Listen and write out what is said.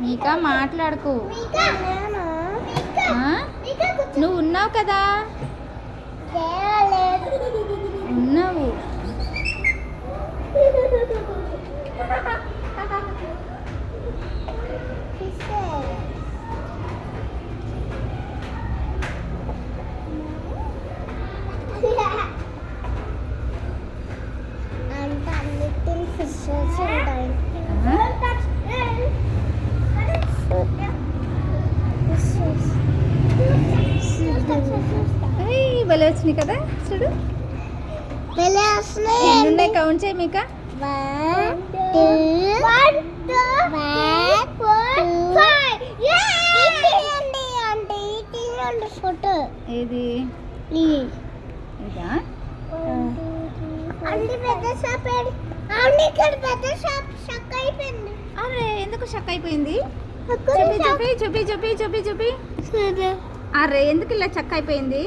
మీకా మాట్లాడుకో. నువ్వు ఉన్నావు కదా, ఉన్నావు. భలే వచ్చినాయి కదా, చూడు ఎన్నున్నాయి, కౌంట్ చేయి మీకా. ఫోటో ఏది ఇదా? అరే ఎందుకు షక్ అయిపోయింది? చూపి చూపి చూపి చూపి చూపి చూపి. అరే ఎందుకు ఇలా చక్క అయిపోయింది?